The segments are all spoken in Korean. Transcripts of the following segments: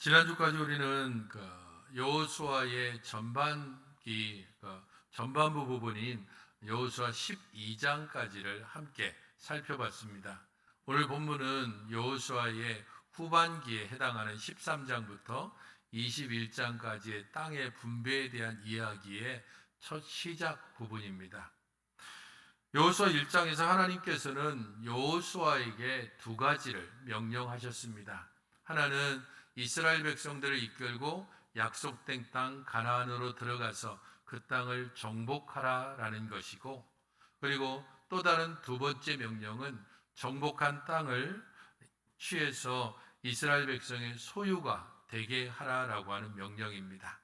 지난주까지 우리는 여호수아의 전반부 부분인 여호수아 12장까지를 함께 살펴봤습니다. 오늘 본문은 여호수아의 후반기에 해당하는 13장부터 21장까지의 땅의 분배에 대한 이야기의 첫 시작 부분입니다. 여호수아 1장에서 하나님께서는 여호수아에게 두 가지를 명령하셨습니다. 하나는 이스라엘 백성들을 이끌고 약속된 땅 가나안으로 들어가서 그 땅을 정복하라라는 것이고, 그리고 또 다른 두 번째 명령은 정복한 땅을 취해서 이스라엘 백성의 소유가 되게 하라라고 하는 명령입니다.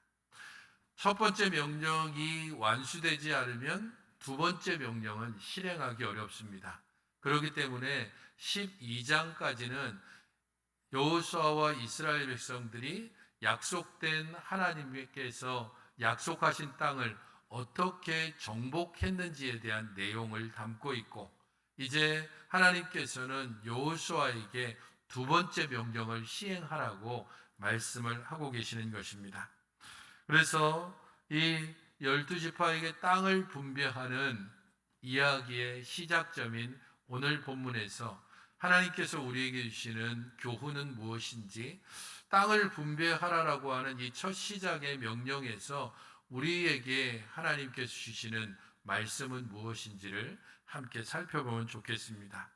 첫 번째 명령이 완수되지 않으면 두 번째 명령은 실행하기 어렵습니다. 그렇기 때문에 12장까지는 여호수아와 이스라엘 백성들이 약속된 하나님께서 약속하신 땅을 어떻게 정복했는지에 대한 내용을 담고 있고, 이제 하나님께서는 여호수아에게 두 번째 명령을 시행하라고 말씀을 하고 계시는 것입니다. 그래서 이 12지파에게 땅을 분배하는 이야기의 시작점인 오늘 본문에서 하나님께서 우리에게 주시는 교훈은 무엇인지, 땅을 분배하라라고 하는 이 첫 시작의 명령에서 우리에게 하나님께서 주시는 말씀은 무엇인지를 함께 살펴보면 좋겠습니다.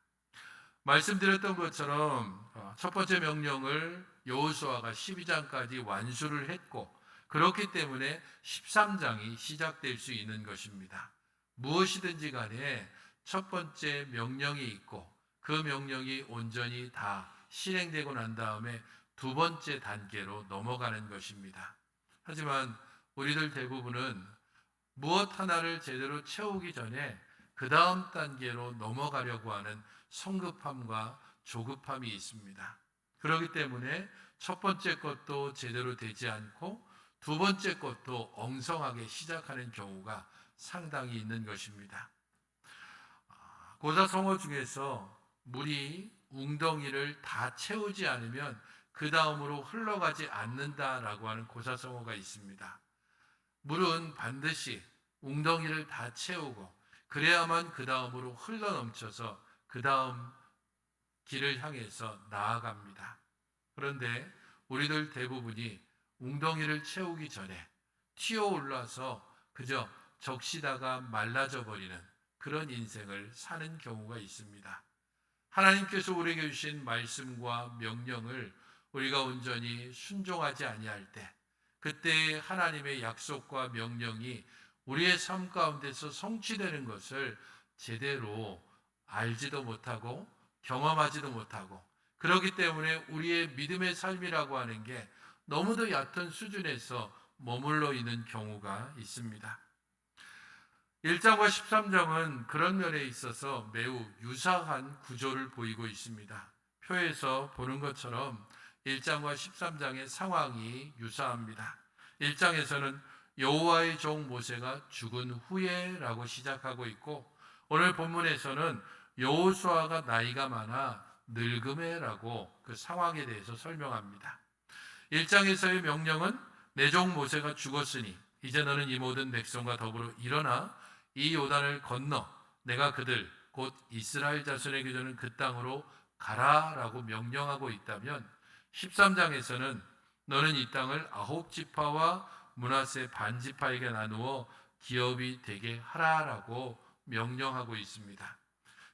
말씀드렸던 것처럼 첫 번째 명령을 여호수아가 12장까지 완수를 했고, 그렇기 때문에 13장이 시작될 수 있는 것입니다. 무엇이든지 간에 첫 번째 명령이 있고 그 명령이 온전히 다 실행되고 난 다음에 두 번째 단계로 넘어가는 것입니다. 하지만 우리들 대부분은 무엇 하나를 제대로 채우기 전에 그 다음 단계로 넘어가려고 하는 성급함과 조급함이 있습니다. 그렇기 때문에 첫 번째 것도 제대로 되지 않고 두 번째 것도 엉성하게 시작하는 경우가 상당히 있는 것입니다. 고사성어 중에서 물이 웅덩이를 다 채우지 않으면 그 다음으로 흘러가지 않는다라고 하는 고사성어가 있습니다. 물은 반드시 웅덩이를 다 채우고 그래야만 그 다음으로 흘러넘쳐서 그 다음 길을 향해서 나아갑니다. 그런데 우리들 대부분이 웅덩이를 채우기 전에 튀어올라서 그저 적시다가 말라져 버리는 그런 인생을 사는 경우가 있습니다. 하나님께서 우리에게 주신 말씀과 명령을 우리가 온전히 순종하지 아니할 때, 그때 하나님의 약속과 명령이 우리의 삶 가운데서 성취되는 것을 제대로 알지도 못하고 경험하지도 못하고, 그렇기 때문에 우리의 믿음의 삶이라고 하는 게 너무도 얕은 수준에서 머물러 있는 경우가 있습니다. 1장과 13장은 그런 면에 있어서 매우 유사한 구조를 보이고 있습니다. 표에서 보는 것처럼 1장과 13장의 상황이 유사합니다. 1장에서는 여호와의 종 모세가 죽은 후에라고 시작하고 있고, 오늘 본문에서는 여호수아가 나이가 많아 늙음에라고 그 상황에 대해서 설명합니다. 1장에서의 명령은 내 종 모세가 죽었으니 이제 너는 이 모든 백성과 더불어 일어나 이 요단을 건너 내가 그들 곧 이스라엘 자손에게 주는 그 땅으로 가라라고 명령하고 있다면, 13장에서는 너는 이 땅을 9지파와 므낫세 반지파에게 나누어 기업이 되게 하라라고 명령하고 있습니다.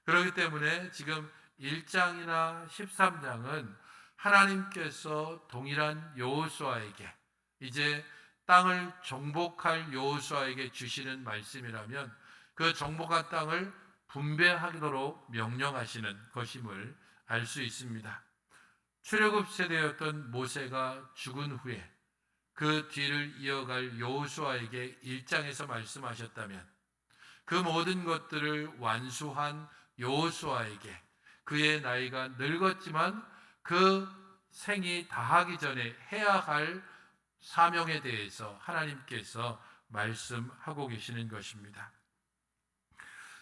그렇기 때문에 지금 1장이나 13장은 하나님께서 동일한 여호수아에게, 이제 땅을 정복할 여호수아에게 주시는 말씀이라면 그 정복한 땅을 분배하도록 명령하시는 것임을 알 수 있습니다. 출애굽 세대였던 모세가 죽은 후에 그 뒤를 이어갈 여호수아에게 1장에서 말씀하셨다면, 그 모든 것들을 완수한 여호수아에게 그의 나이가 늙었지만 그 생이 다하기 전에 해야 할 사명에 대해서 하나님께서 말씀하고 계시는 것입니다.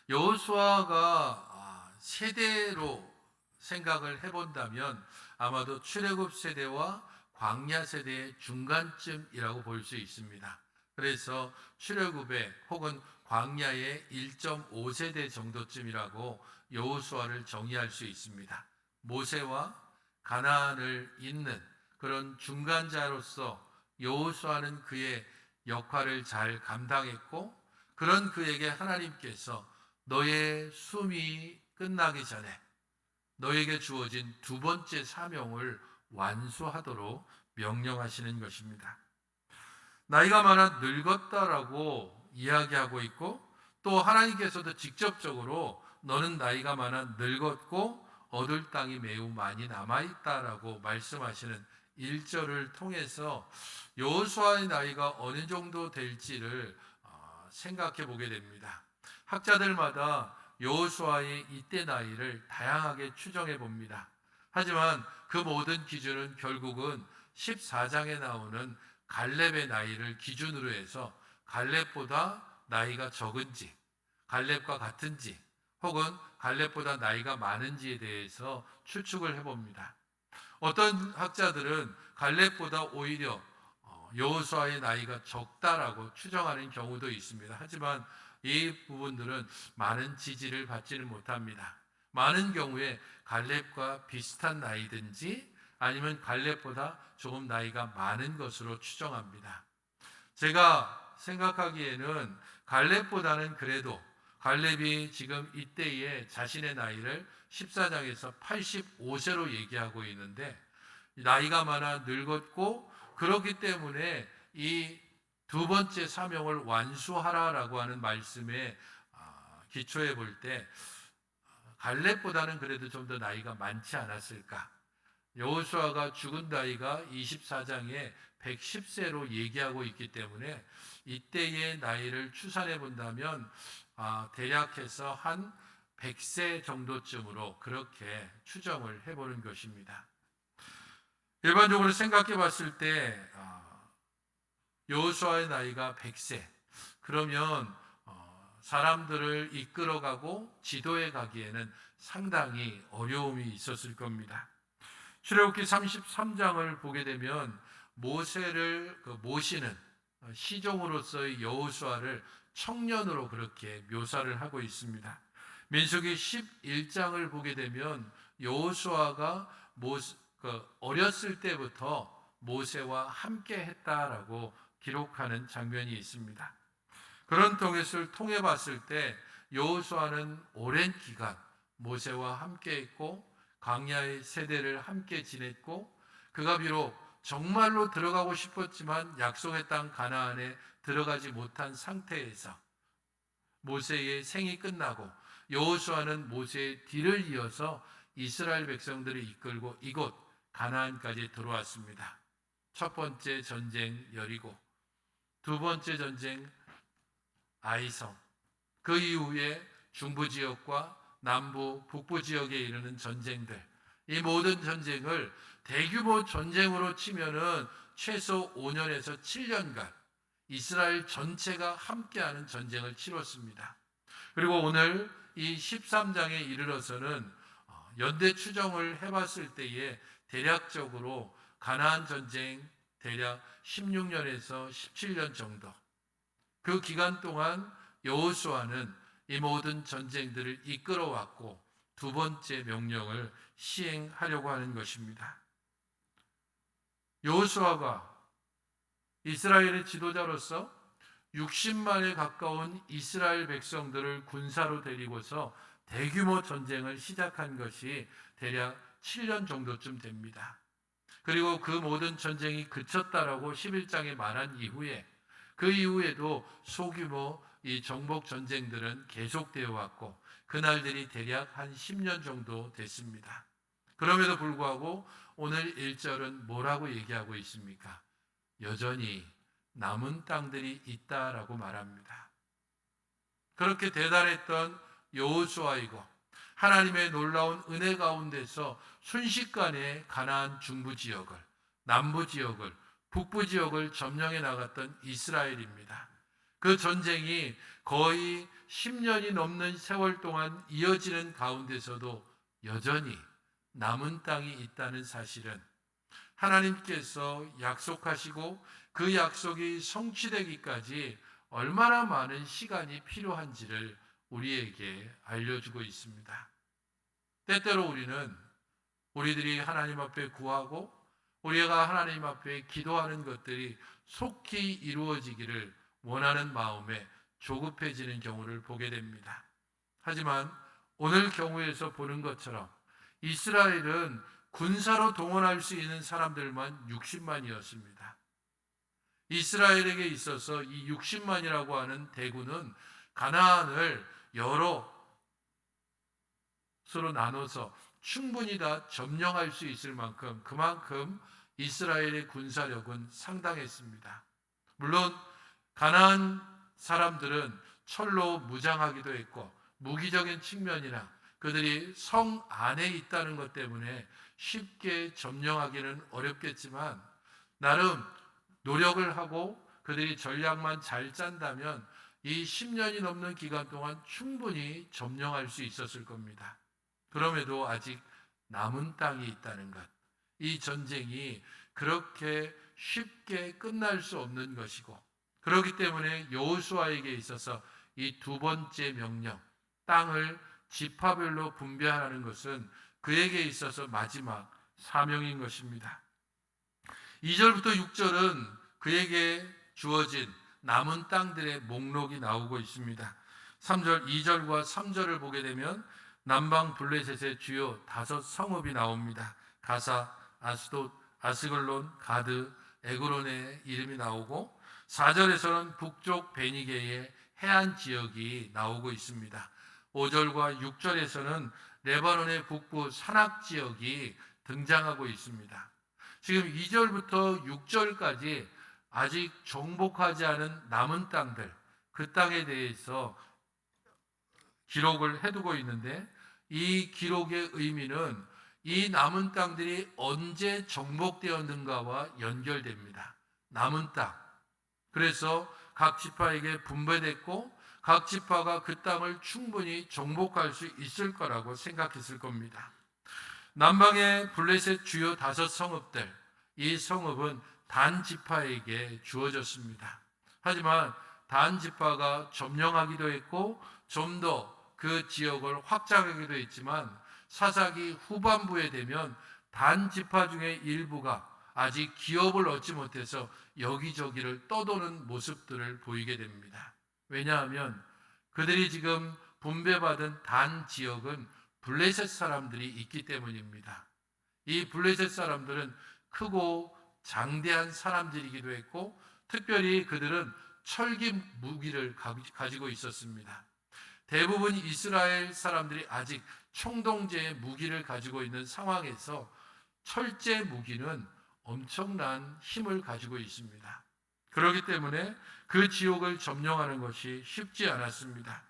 여호수아가 세대로 생각을 해본다면 아마도 출애굽 세대와 광야 세대의 중간쯤이라고 볼 수 있습니다. 그래서 출애굽의 혹은 광야의 1.5세대 정도쯤이라고 여호수아를 정의할 수 있습니다. 모세와 가나안을 잇는 그런 중간자로서 여호수아는 그의 역할을 잘 감당했고, 그런 그에게 하나님께서 너의 숨이 끝나기 전에 너에게 주어진 두 번째 사명을 완수하도록 명령하시는 것입니다. 나이가 많아 늙었다라고 이야기하고 있고, 또 하나님께서도 직접적으로 너는 나이가 많아 늙었고 얻을 땅이 매우 많이 남아있다라고 말씀하시는 1절을 통해서 여호수아의 나이가 어느 정도 될지를 생각해 보게 됩니다. 학자들마다 여호수아의 이때 나이를 다양하게 추정해 봅니다. 하지만 그 모든 기준은 결국은 14장에 나오는 갈렙의 나이를 기준으로 해서 갈렙보다 나이가 적은지, 갈렙과 같은지, 혹은 갈렙보다 나이가 많은지에 대해서 추측을 해봅니다. 어떤 학자들은 갈렙보다 오히려 여호수아의 나이가 적다라고 추정하는 경우도 있습니다. 하지만 이 부분들은 많은 지지를 받지는 못합니다. 많은 경우에 갈렙과 비슷한 나이든지 아니면 갈렙보다 조금 나이가 많은 것으로 추정합니다. 제가 생각하기에는 갈렙보다는 그래도 갈렙이 지금 이때의 자신의 나이를 14장에서 85세로 얘기하고 있는데, 나이가 많아 늙었고 그렇기 때문에 이 두 번째 사명을 완수하라라고 하는 말씀에 기초해 볼 때 갈렙보다는 그래도 좀 더 나이가 많지 않았을까. 여호수아가 죽은 나이가 24장에 110세로 얘기하고 있기 때문에 이때의 나이를 추산해 본다면 대략해서 한 100세 정도쯤으로 그렇게 추정을 해보는 것입니다. 일반적으로 생각해 봤을 때 여호수아의 나이가 100세, 그러면 사람들을 이끌어가고 지도해 가기에는 상당히 어려움이 있었을 겁니다. 출애굽기 33장을 보게 되면 모세를 모시는 시종으로서의 여호수아를 청년으로 그렇게 묘사를 하고 있습니다. 민수기 11장을 보게 되면 여호수아가 어렸을 때부터 모세와 함께 했다라고 기록하는 장면이 있습니다. 그런 통해서 통해 봤을 때 여호수아는 오랜 기간 모세와 함께 했고 광야의 세대를 함께 지냈고, 그가 비록 정말로 들어가고 싶었지만 약속의 땅 가나안에 들어가지 못한 상태에서 모세의 생이 끝나고 여호수아는 모세의 뒤를 이어서 이스라엘 백성들을 이끌고 이곳 가나안까지 들어왔습니다. 첫 번째 전쟁 여리고, 두 번째 전쟁 아이성, 그 이후에 중부 지역과 남부 북부 지역에 이르는 전쟁들, 이 모든 전쟁을 대규모 전쟁으로 치면은 최소 5년에서 7년간 이스라엘 전체가 함께하는 전쟁을 치렀습니다. 그리고 오늘 이 13장에 이르러서는 연대 추정을 해봤을 때에 대략적으로 가나안 전쟁 대략 16년에서 17년 정도, 그 기간 동안 여호수아는 이 모든 전쟁들을 이끌어왔고 두 번째 명령을 시행하려고 하는 것입니다. 여호수아가 이스라엘의 지도자로서 60만에 가까운 이스라엘 백성들을 군사로 데리고서 대규모 전쟁을 시작한 것이 대략 7년 정도쯤 됩니다. 그리고 그 모든 전쟁이 그쳤다라고 11장에 말한 이후에 그 이후에도 소규모 이 정복 전쟁들은 계속되어 왔고 그날들이 대략 한 10년 정도 됐습니다. 그럼에도 불구하고 오늘 1절은 뭐라고 얘기하고 있습니까? 여전히 남은 땅들이 있다라고 말합니다. 그렇게 대단했던 여호수아이고 하나님의 놀라운 은혜 가운데서 순식간에 가나안 중부 지역을, 남부 지역을, 북부 지역을 점령해 나갔던 이스라엘입니다. 그 전쟁이 거의 10년이 넘는 세월 동안 이어지는 가운데서도 여전히 남은 땅이 있다는 사실은 하나님께서 약속하시고 그 약속이 성취되기까지 얼마나 많은 시간이 필요한지를 우리에게 알려주고 있습니다. 때때로 우리는 우리들이 하나님 앞에 구하고 우리가 하나님 앞에 기도하는 것들이 속히 이루어지기를 원하는 마음에 조급해지는 경우를 보게 됩니다. 하지만 오늘 경우에서 보는 것처럼 이스라엘은 군사로 동원할 수 있는 사람들만 60만이었습니다. 이스라엘에게 있어서 이 60만이라고 하는 대군은 가나안을 여러 서로 나눠서 충분히 다 점령할 수 있을 만큼 그만큼 이스라엘의 군사력은 상당했습니다. 물론 가나안 사람들은 철로 무장하기도 했고 무기적인 측면이나 그들이 성 안에 있다는 것 때문에 쉽게 점령하기는 어렵겠지만 나름 노력을 하고 그들이 전략만 잘 짠다면 이 10년이 넘는 기간 동안 충분히 점령할 수 있었을 겁니다. 그럼에도 아직 남은 땅이 있다는 것, 이 전쟁이 그렇게 쉽게 끝날 수 없는 것이고 그렇기 때문에 여호수아에게 있어서 이 두 번째 명령, 땅을 지파별로 분배하라는 것은 그에게 있어서 마지막 사명인 것입니다. 2절부터 6절은 그에게 주어진 남은 땅들의 목록이 나오고 있습니다. 3절, 2절과 3절을 보게 되면 남방 블레셋의 주요 5 성읍이 나옵니다. 가사, 아스돗, 아스글론, 가드, 에그론의 이름이 나오고 4절에서는 북쪽 베니게의 해안 지역이 나오고 있습니다. 5절과 6절에서는 레바논의 북부 산악 지역이 등장하고 있습니다. 지금 2절부터 6절까지 아직 정복하지 않은 남은 땅들, 그 땅에 대해서 기록을 해두고 있는데 이 기록의 의미는 이 남은 땅들이 언제 정복되었는가와 연결됩니다. 남은 땅. 그래서 각 지파에게 분배됐고 각 지파가 그 땅을 충분히 정복할 수 있을 거라고 생각했을 겁니다. 남방의 블레셋 주요 5 성읍들, 이 성읍은 단 지파에게 주어졌습니다. 하지만 단 지파가 점령하기도 했고 좀 더 그 지역을 확장하기도 했지만 사사기 후반부에 되면 단 지파 중에 일부가 아직 기업을 얻지 못해서 여기저기를 떠도는 모습들을 보이게 됩니다. 왜냐하면 그들이 지금 분배받은 단 지역은 블레셋 사람들이 있기 때문입니다. 이 블레셋 사람들은 크고 장대한 사람들이기도 했고 특별히 그들은 철기 무기를 가지고 있었습니다. 대부분 이스라엘 사람들이 아직 총동제의 무기를 가지고 있는 상황에서 철제 무기는 엄청난 힘을 가지고 있습니다. 그렇기 때문에 그 지역을 점령하는 것이 쉽지 않았습니다.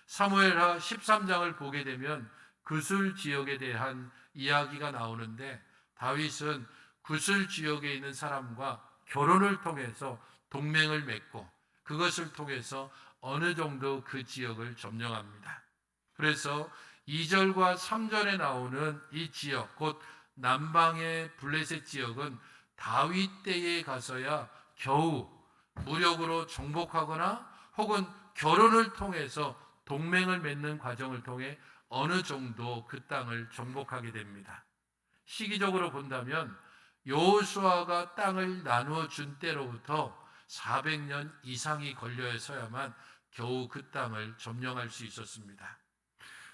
사무엘하 13장을 보게 되면 구슬 지역에 대한 이야기가 나오는데 다윗은 구슬 지역에 있는 사람과 결혼을 통해서 동맹을 맺고 그것을 통해서 어느 정도 그 지역을 점령합니다. 그래서 2절과 3절에 나오는 이 지역, 곧 남방의 블레셋 지역은 다윗 때에 가서야 겨우 무력으로 정복하거나 혹은 결혼을 통해서 동맹을 맺는 과정을 통해 어느 정도 그 땅을 정복하게 됩니다. 시기적으로 본다면 여호수아가 땅을 나누어 준 때로부터 400년 이상이 걸려서야만 겨우 그 땅을 점령할 수 있었습니다.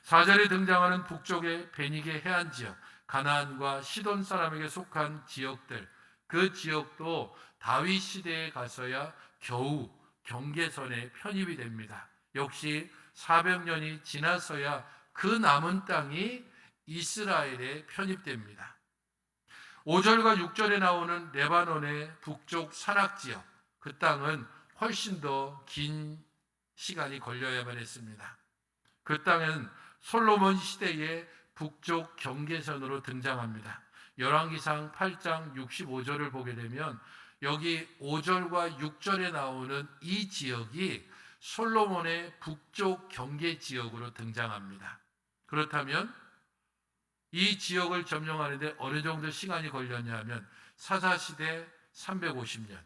4절에 등장하는 북쪽의 베니게 해안 지역, 가나안과 시돈 사람에게 속한 지역들, 그 지역도 다윗 시대에 가서야 겨우 경계선에 편입이 됩니다. 역시 400년이 지나서야 그 남은 땅이 이스라엘에 편입됩니다. 5절과 6절에 나오는 레바논의 북쪽 산악지역, 그 땅은 훨씬 더 긴 시간이 걸려야만 했습니다. 그 땅은 솔로몬 시대의 북쪽 경계선으로 등장합니다. 열왕기상 8장 65절을 보게 되면 여기 5절과 6절에 나오는 이 지역이 솔로몬의 북쪽 경계 지역으로 등장합니다. 그렇다면 이 지역을 점령하는데 어느 정도 시간이 걸렸냐 하면 사사시대 350년,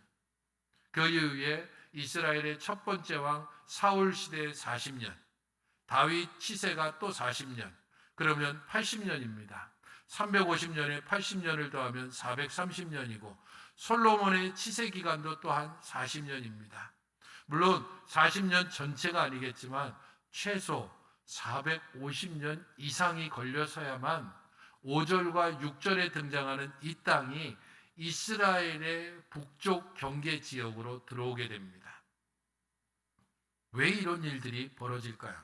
그 이후에 이스라엘의 첫 번째 왕 사울 시대 40년, 다윗 치세가 또 40년, 그러면 80년입니다. 350년에 80년을 더하면 430년이고 솔로몬의 치세 기간도 또한 40년입니다. 물론 40년 전체가 아니겠지만 최소 450년 이상이 걸려서야만 5절과 6절에 등장하는 이 땅이 이스라엘의 북쪽 경계 지역으로 들어오게 됩니다. 왜 이런 일들이 벌어질까요?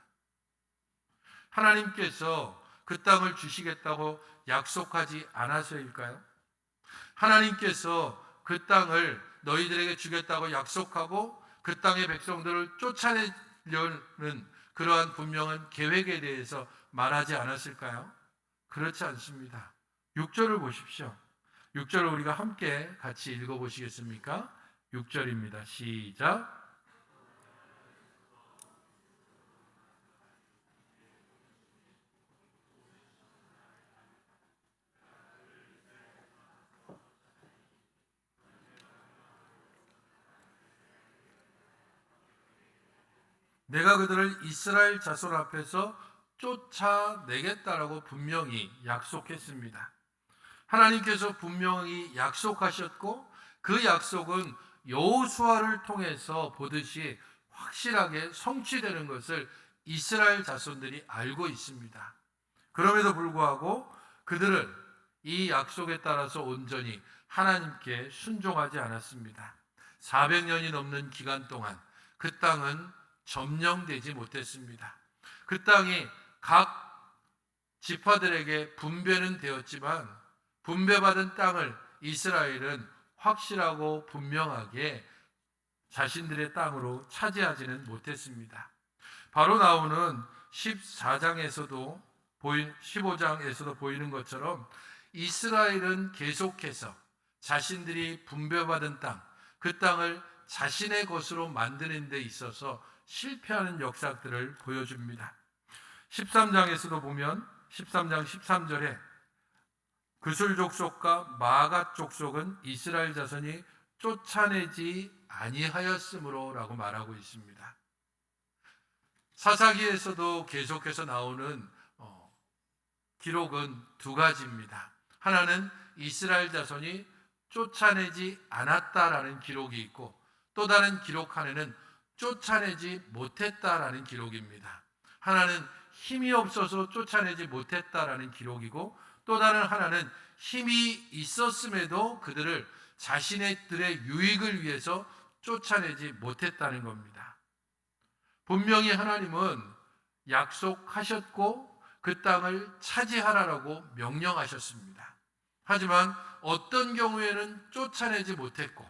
하나님께서 그 땅을 주시겠다고 약속하지 않아서일까요? 하나님께서 그 땅을 너희들에게 주겠다고 약속하고 그 땅의 백성들을 쫓아내려는 그러한 분명한 계획에 대해서 말하지 않았을까요? 그렇지 않습니다. 6절을 보십시오. 6절을 우리가 함께 같이 읽어보시겠습니까? 6절입니다. 시작. 내가 그들을 이스라엘 자손 앞에서 쫓아내겠다라고 분명히 약속했습니다. 하나님께서 분명히 약속하셨고 그 약속은 여호수아를 통해서 보듯이 확실하게 성취되는 것을 이스라엘 자손들이 알고 있습니다. 그럼에도 불구하고 그들은 이 약속에 따라서 온전히 하나님께 순종하지 않았습니다. 400년이 넘는 기간 동안 그 땅은 점령되지 못했습니다. 그 땅이 각 지파들에게 분배는 되었지만 분배받은 땅을 이스라엘은 확실하고 분명하게 자신들의 땅으로 차지하지는 못했습니다. 바로 나오는 14장에서도 15장에서도 보이는 것처럼 이스라엘은 계속해서 자신들이 분배받은 땅, 그 땅을 자신의 것으로 만드는 데 있어서 실패하는 역사들을 보여줍니다. 13장에서도 보면 13장 13절에 그술 족속과 마갓 족속은 이스라엘 자손이 쫓아내지 아니하였으므로 라고 말하고 있습니다. 사사기에서도 계속해서 나오는 기록은 두 가지입니다. 하나는 이스라엘 자손이 쫓아내지 않았다라는 기록이 있고 또 다른 기록 하나는 쫓아내지 못했다라는 기록입니다. 하나는 힘이 없어서 쫓아내지 못했다라는 기록이고 또 다른 하나는 힘이 있었음에도 그들을 자신들의 유익을 위해서 쫓아내지 못했다는 겁니다. 분명히 하나님은 약속하셨고 그 땅을 차지하라고 명령하셨습니다. 하지만 어떤 경우에는 쫓아내지 못했고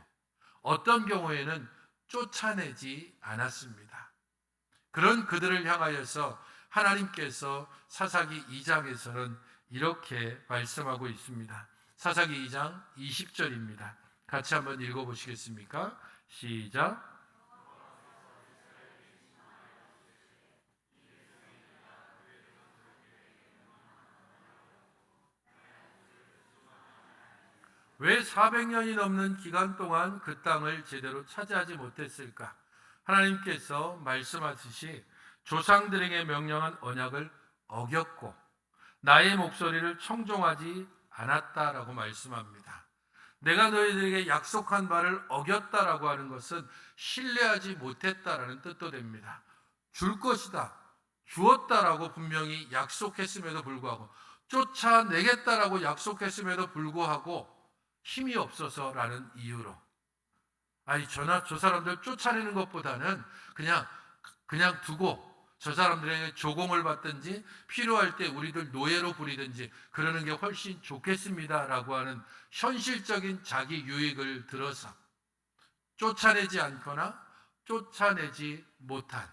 어떤 경우에는 쫓아내지 않았습니다. 그런 그들을 향하여서 하나님께서 사사기 2장에서는 이렇게 말씀하고 있습니다. 사사기 2장 20절입니다. 같이 한번 읽어보시겠습니까? 시작. 왜 400년이 넘는 기간 동안 그 땅을 제대로 차지하지 못했을까? 하나님께서 말씀하듯이 조상들에게 명령한 언약을 어겼고 나의 목소리를 청종하지 않았다라고 말씀합니다. 내가 너희들에게 약속한 바를 어겼다라고 하는 것은 신뢰하지 못했다라는 뜻도 됩니다. 줄 것이다, 주었다라고 분명히 약속했음에도 불구하고 쫓아내겠다라고 약속했음에도 불구하고 힘이 없어서라는 이유로 저 사람들 쫓아내는 것보다는 그냥 두고 저 사람들에게 조공을 받든지 필요할 때 우리들 노예로 부리든지 그러는 게 훨씬 좋겠습니다라고 하는 현실적인 자기 유익을 들어서 쫓아내지 않거나 쫓아내지 못한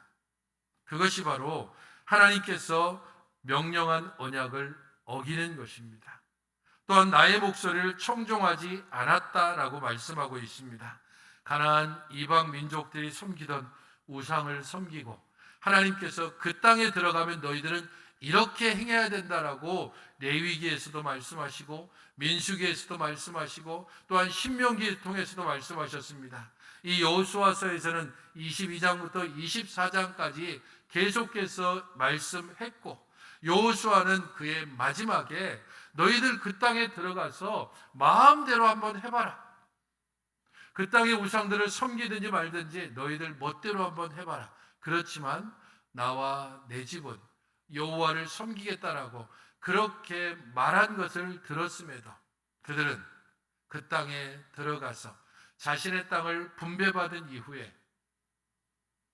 그것이 바로 하나님께서 명령한 언약을 어기는 것입니다. 또한 나의 목소리를 청종하지 않았다라고 말씀하고 있습니다. 가나안 이방 민족들이 섬기던 우상을 섬기고 하나님께서 그 땅에 들어가면 너희들은 이렇게 행해야 된다라고 레위기에서도 말씀하시고 민수기에서도 말씀하시고 또한 신명기를 통해서도 말씀하셨습니다. 이 여호수아서에서는 22장부터 24장까지 계속해서 말씀했고, 여호수아는 그의 마지막에 너희들 그 땅에 들어가서 마음대로 한번 해봐라. 그 땅의 우상들을 섬기든지 말든지 너희들 멋대로 한번 해봐라. 그렇지만 나와 내 집은 여호와를 섬기겠다라고 그렇게 말한 것을 들었음에도 그들은 그 땅에 들어가서 자신의 땅을 분배받은 이후에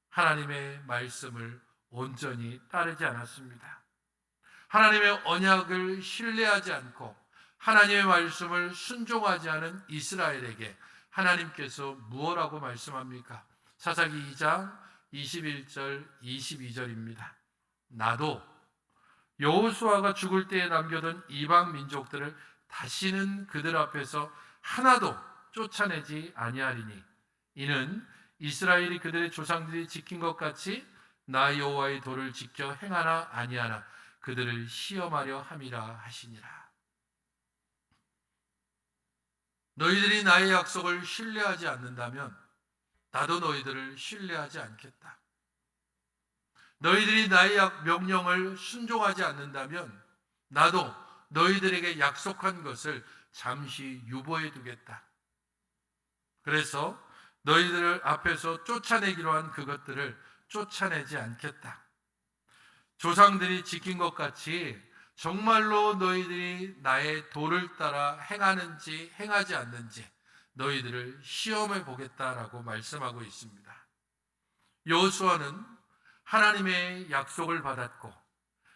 하나님의 말씀을 온전히 따르지 않았습니다. 하나님의 언약을 신뢰하지 않고 하나님의 말씀을 순종하지 않은 이스라엘에게 하나님께서 무엇라고 말씀합니까? 사사기 2장 21절 22절입니다. 나도 여호수아가 죽을 때에 남겨둔 이방 민족들을 다시는 그들 앞에서 하나도 쫓아내지 아니하리니 이는 이스라엘이 그들의 조상들이 지킨 것 같이 나 여호와의 도를 지켜 행하나 아니하나 그들을 시험하려 함이라 하시니라. 너희들이 나의 약속을 신뢰하지 않는다면 나도 너희들을 신뢰하지 않겠다. 너희들이 나의 명령을 순종하지 않는다면 나도 너희들에게 약속한 것을 잠시 유보해 두겠다. 그래서 너희들 앞에서 쫓아내기로 한 그것들을 쫓아내지 않겠다. 조상들이 지킨 것 같이 정말로 너희들이 나의 도를 따라 행하는지 행하지 않는지 너희들을 시험해 보겠다라고 말씀하고 있습니다. 여호수아는 하나님의 약속을 받았고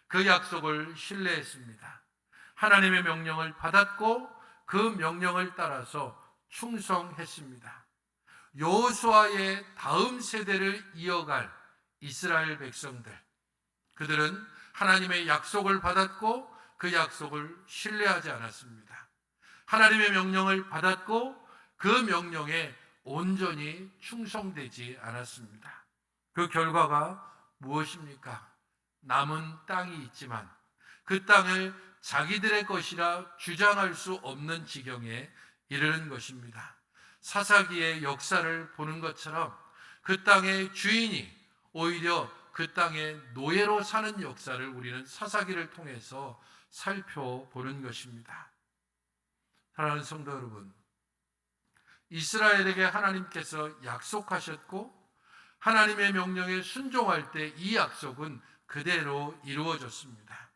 그 약속을 신뢰했습니다. 하나님의 명령을 받았고 그 명령을 따라서 충성했습니다. 여호수아의 다음 세대를 이어갈 이스라엘 백성들, 그들은 하나님의 약속을 받았고 그 약속을 신뢰하지 않았습니다. 하나님의 명령을 받았고 그 명령에 온전히 충성되지 않았습니다. 그 결과가 무엇입니까? 남은 땅이 있지만 그 땅을 자기들의 것이라 주장할 수 없는 지경에 이르는 것입니다. 사사기의 역사를 보는 것처럼 그 땅의 주인이 오히려 그 땅의 노예로 사는 역사를 우리는 사사기를 통해서 살펴보는 것입니다. 사랑하는 성도 여러분, 이스라엘에게 하나님께서 약속하셨고 하나님의 명령에 순종할 때 이 약속은 그대로 이루어졌습니다.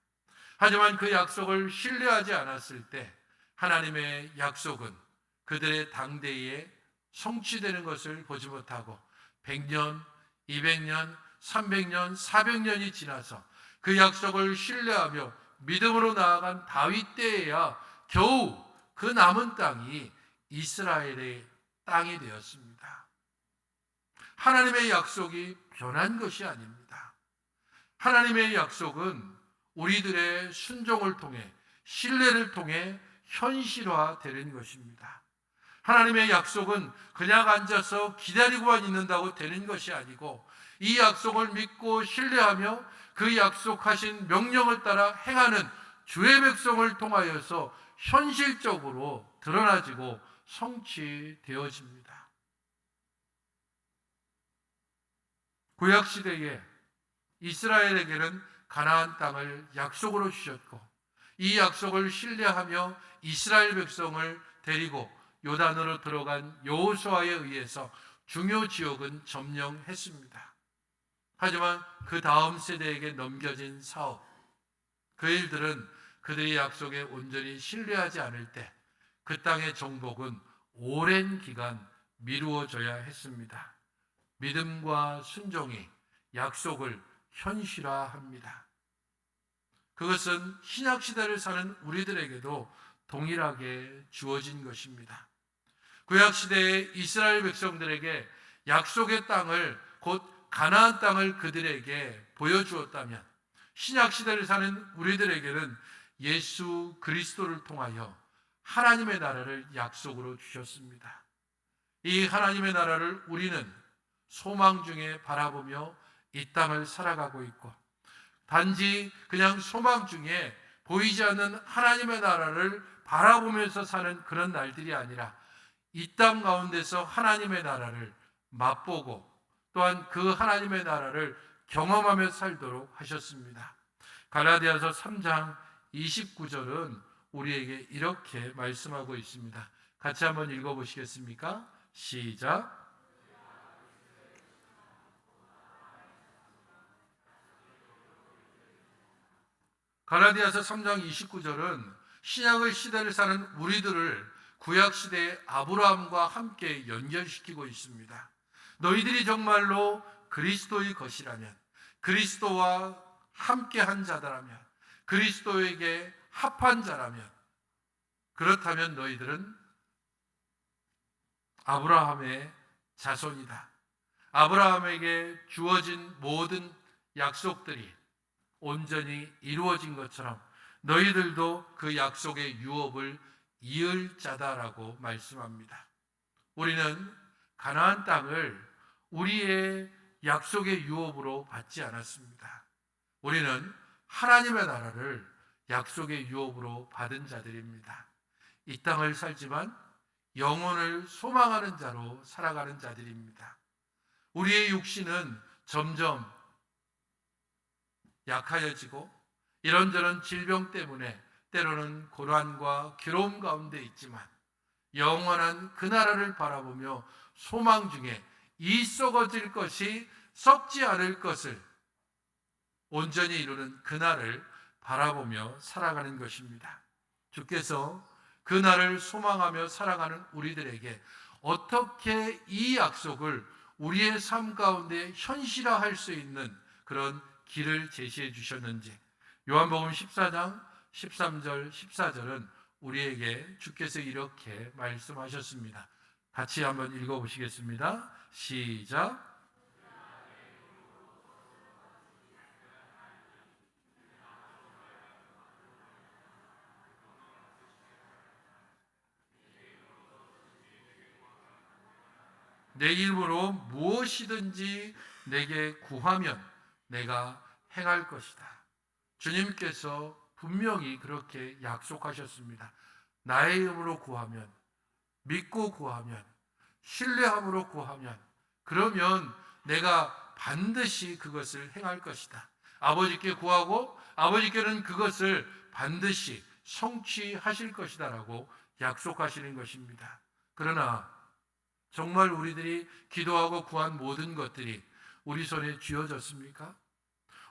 하지만 그 약속을 신뢰하지 않았을 때 하나님의 약속은 그들의 당대에 성취되는 것을 보지 못하고 100년, 200년, 300년, 400년이 지나서 그 약속을 신뢰하며 믿음으로 나아간 다윗 때에야 겨우 그 남은 땅이 이스라엘의 땅이 되었습니다. 하나님의 약속이 변한 것이 아닙니다. 하나님의 약속은 우리들의 순종을 통해 신뢰를 통해 현실화되는 것입니다. 하나님의 약속은 그냥 앉아서 기다리고만 있는다고 되는 것이 아니고 이 약속을 믿고 신뢰하며 그 약속하신 명령을 따라 행하는 주의 백성을 통하여서 현실적으로 드러나지고 성취되어집니다. 구약시대에 이스라엘에게는 가나안 땅을 약속으로 주셨고 이 약속을 신뢰하며 이스라엘 백성을 데리고 요단으로 들어간 여호수아에 의해서 중요 지역은 점령했습니다. 하지만 그 다음 세대에게 넘겨진 사업, 그 일들은 그들의 약속에 온전히 신뢰하지 않을 때 그 땅의 정복은 오랜 기간 미루어져야 했습니다. 믿음과 순종이 약속을 현실화합니다. 그것은 신약시대를 사는 우리들에게도 동일하게 주어진 것입니다. 구약시대의 이스라엘 백성들에게 약속의 땅을 곧 가나안 땅을 그들에게 보여주었다면 신약시대를 사는 우리들에게는 예수 그리스도를 통하여 하나님의 나라를 약속으로 주셨습니다. 이 하나님의 나라를 우리는 소망 중에 바라보며 이 땅을 살아가고 있고 단지 그냥 소망 중에 보이지 않는 하나님의 나라를 바라보면서 사는 그런 날들이 아니라 이 땅 가운데서 하나님의 나라를 맛보고 또한 그 하나님의 나라를 경험하며 살도록 하셨습니다. 갈라디아서 3장 29절은 우리에게 이렇게 말씀하고 있습니다. 같이 한번 읽어보시겠습니까? 시작. 갈라디아서 3장 29절은 신약의 시대를 사는 우리들을 구약 시대의 아브라함과 함께 연결시키고 있습니다. 너희들이 정말로 그리스도의 것이라면, 그리스도와 함께한 자들라면, 그리스도에게 합한 자라면, 그렇다면 너희들은 아브라함의 자손이다. 아브라함에게 주어진 모든 약속들이 온전히 이루어진 것처럼 너희들도 그 약속의 유업을 이을 자다라고 말씀합니다. 우리는 가나안 땅을 우리의 약속의 유업으로 받지 않았습니다. 우리는 하나님의 나라를 약속의 유업으로 받은 자들입니다. 이 땅을 살지만 영혼을 소망하는 자로 살아가는 자들입니다. 우리의 육신은 점점 약하여지고 이런저런 질병 때문에 때로는 고난과 괴로움 가운데 있지만 영원한 그 나라를 바라보며 소망 중에 이 썩어질 것이 썩지 않을 것을 온전히 이루는 그날을 바라보며 살아가는 것입니다. 주께서 그날을 소망하며 살아가는 우리들에게 어떻게 이 약속을 우리의 삶 가운데 현실화할 수 있는 그런 길을 제시해 주셨는지 요한복음 14장 13절 14절은 우리에게 주께서 이렇게 말씀하셨습니다. 같이 한번 읽어보시겠습니다. 시작. 내 이름으로 무엇이든지 내게 구하면 내가 행할 것이다. 주님께서 분명히 그렇게 약속하셨습니다. 나의 이름으로 구하면, 믿고 구하면, 신뢰함으로 구하면, 그러면 내가 반드시 그것을 행할 것이다. 아버지께 구하고 아버지께는 그것을 반드시 성취하실 것이다 라고 약속하시는 것입니다. 그러나 정말 우리들이 기도하고 구한 모든 것들이 우리 손에 쥐어졌습니까?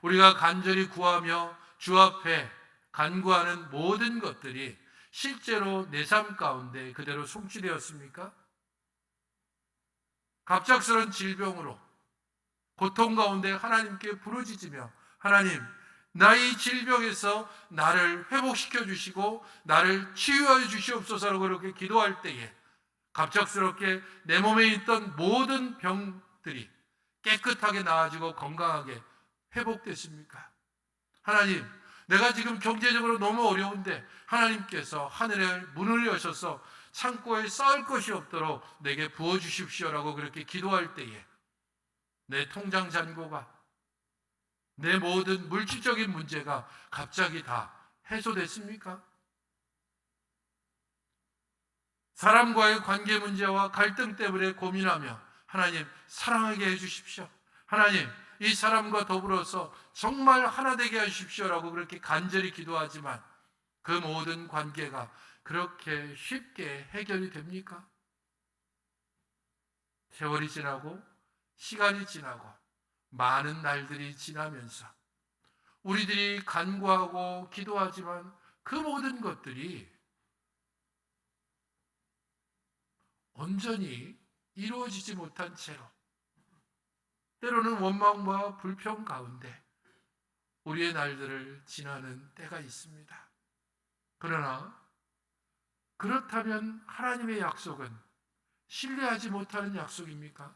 우리가 간절히 구하며 주 앞에 간구하는 모든 것들이 실제로 내 삶 가운데 그대로 성취되었습니까? 갑작스런 질병으로 고통 가운데 하나님께 부르짖으며 하나님, 나의 질병에서 나를 회복시켜 주시고 나를 치유하여 주시옵소서라고 그렇게 기도할 때에 갑작스럽게 내 몸에 있던 모든 병들이 깨끗하게 나아지고 건강하게 회복됐습니까? 하나님, 내가 지금 경제적으로 너무 어려운데 하나님께서 하늘의 문을 여셔서 창고에 쌓을 것이 없도록 내게 부어주십시오라고 그렇게 기도할 때에 내 통장 잔고가 내 모든 물질적인 문제가 갑자기 다 해소됐습니까? 사람과의 관계 문제와 갈등 때문에 고민하며 하나님 사랑하게 해주십시오. 하나님 이 사람과 더불어서 정말 하나 되게 하십시오라고 그렇게 간절히 기도하지만 그 모든 관계가 그렇게 쉽게 해결이 됩니까? 세월이 지나고 시간이 지나고 많은 날들이 지나면서 우리들이 간구하고 기도하지만 그 모든 것들이 온전히 이루어지지 못한 채로 때로는 원망과 불평 가운데 우리의 날들을 지나는 때가 있습니다. 그러나 그렇다면 하나님의 약속은 신뢰하지 못하는 약속입니까?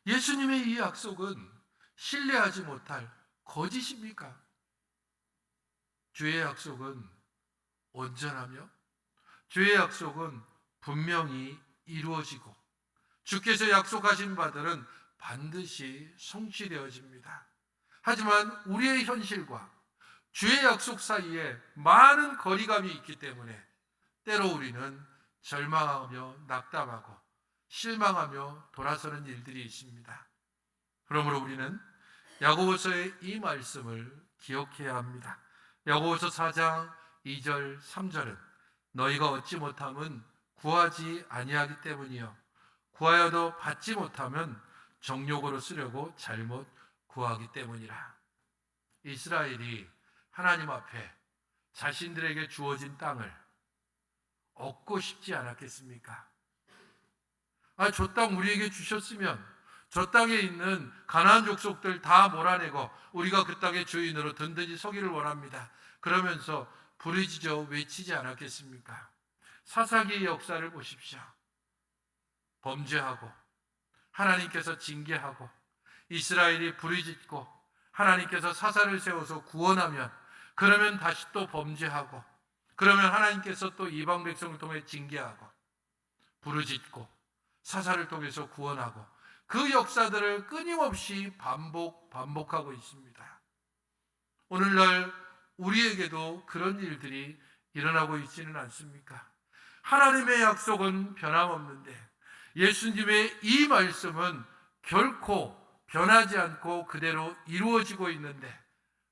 예수님의 이 약속은 신뢰하지 못할 거짓입니까? 주의 약속은 온전하며 주의 약속은 분명히 이루어지고 주께서 약속하신 바들은 반드시 성취되어집니다. 하지만 우리의 현실과 주의 약속 사이에 많은 거리감이 있기 때문에 때로 우리는 절망하며 낙담하고 실망하며 돌아서는 일들이 있습니다. 그러므로 우리는 야고보서의 이 말씀을 기억해야 합니다. 야고보서 4장 2절 3절은 너희가 얻지 못함은 구하지 아니하기 때문이요 구하여도 받지 못하면 정욕으로 쓰려고 잘못 구하기 때문이라. 이스라엘이 하나님 앞에 자신들에게 주어진 땅을 얻고 싶지 않았겠습니까? 저 땅 우리에게 주셨으면 저 땅에 있는 가나안 족속들 다 몰아내고 우리가 그 땅의 주인으로 든든히 서기를 원합니다. 그러면서 부르짖어 외치지 않았겠습니까? 사사기의 역사를 보십시오. 범죄하고 하나님께서 징계하고 이스라엘이 부르짖고 하나님께서 사사를 세워서 구원하면 그러면 다시 또 범죄하고 그러면 하나님께서 또 이방 백성을 통해 징계하고 부르짖고 사사를 통해서 구원하고 그 역사들을 끊임없이 반복하고 있습니다. 오늘날 우리에게도 그런 일들이 일어나고 있지는 않습니까? 하나님의 약속은 변함없는데 예수님의 이 말씀은 결코 변하지 않고 그대로 이루어지고 있는데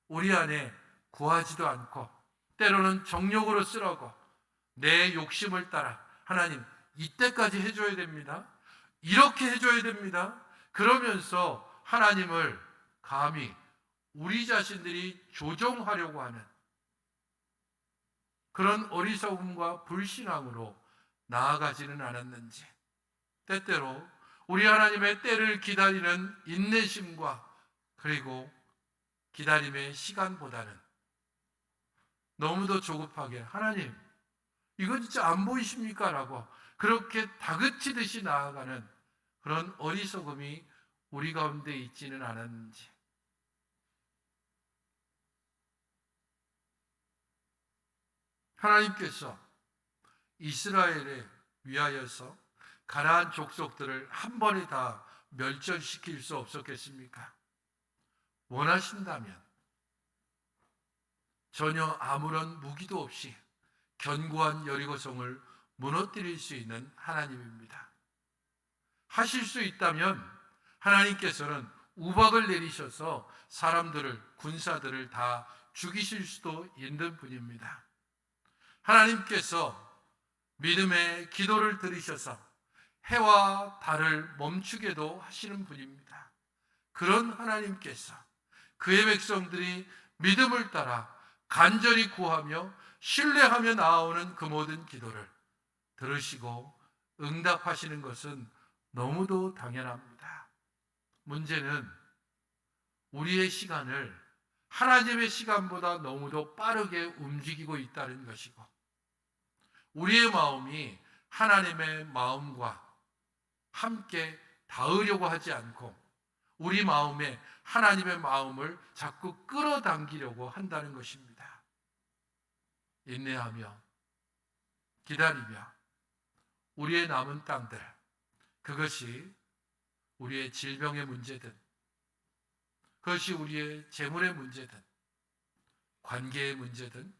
우리 안에 구하지도 않고 때로는 정욕으로 쓰라고 내 욕심을 따라 하나님 이때까지 해줘야 됩니다. 이렇게 해줘야 됩니다. 그러면서 하나님을 감히 우리 자신들이 조종하려고 하는 그런 어리석음과 불신앙으로 나아가지는 않았는지 때때로 우리 하나님의 때를 기다리는 인내심과 그리고 기다림의 시간보다는 너무도 조급하게 하나님 이거 진짜 안 보이십니까? 라고 그렇게 다그치듯이 나아가는 그런 어리석음이 우리 가운데 있지는 않았는지 하나님께서 이스라엘에 위하여서 가나안 족속들을 한 번에 다 멸절시킬 수 없었겠습니까? 원하신다면 전혀 아무런 무기도 없이 견고한 여리고성을 무너뜨릴 수 있는 하나님입니다. 하실 수 있다면 하나님께서는 우박을 내리셔서 사람들을 군사들을 다 죽이실 수도 있는 분입니다. 하나님께서 믿음의 기도를 들으셔서 해와 달을 멈추게도 하시는 분입니다. 그런 하나님께서 그의 백성들이 믿음을 따라 간절히 구하며 신뢰하며 나아오는 그 모든 기도를 들으시고 응답하시는 것은 너무도 당연합니다. 문제는 우리의 시간을 하나님의 시간보다 너무도 빠르게 움직이고 있다는 것이고 우리의 마음이 하나님의 마음과 함께 닿으려고 하지 않고 우리 마음에 하나님의 마음을 자꾸 끌어당기려고 한다는 것입니다. 인내하며 기다리며 우리의 남은 땅들 그것이 우리의 질병의 문제든 그것이 우리의 재물의 문제든 관계의 문제든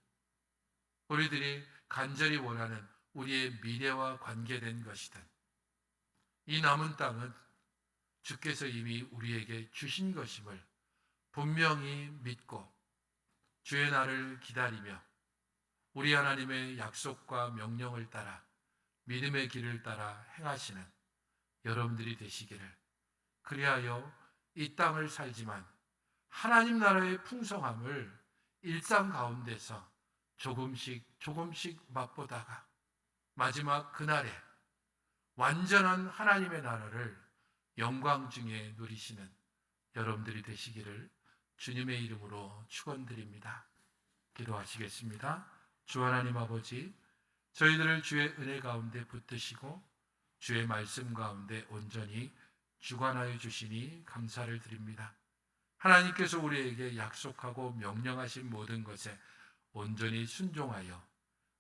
우리들이 간절히 원하는 우리의 미래와 관계된 것이든 이 남은 땅은 주께서 이미 우리에게 주신 것임을 분명히 믿고 주의 날을 기다리며 우리 하나님의 약속과 명령을 따라 믿음의 길을 따라 행하시는 여러분들이 되시기를 그리하여 이 땅을 살지만 하나님 나라의 풍성함을 일상 가운데서 조금씩 맛보다가 마지막 그날에 완전한 하나님의 나라를 영광 중에 누리시는 여러분들이 되시기를 주님의 이름으로 축원드립니다. 기도하시겠습니다. 주 하나님 아버지, 저희들을 주의 은혜 가운데 붙드시고 주의 말씀 가운데 온전히 주관하여 주시니 감사를 드립니다. 하나님께서 우리에게 약속하고 명령하신 모든 것에 온전히 순종하여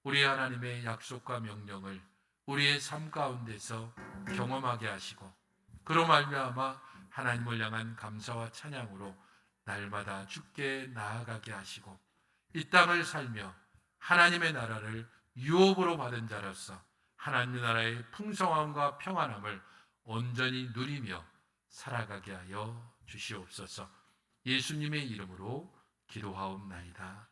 우리 하나님의 약속과 명령을 우리의 삶 가운데서 경험하게 하시고 그로 말미암아 하나님을 향한 감사와 찬양으로 날마다 주께 나아가게 하시고 이 땅을 살며 하나님의 나라를 유업으로 받은 자로서 하나님의 나라의 풍성함과 평안함을 온전히 누리며 살아가게 하여 주시옵소서. 예수님의 이름으로 기도하옵나이다.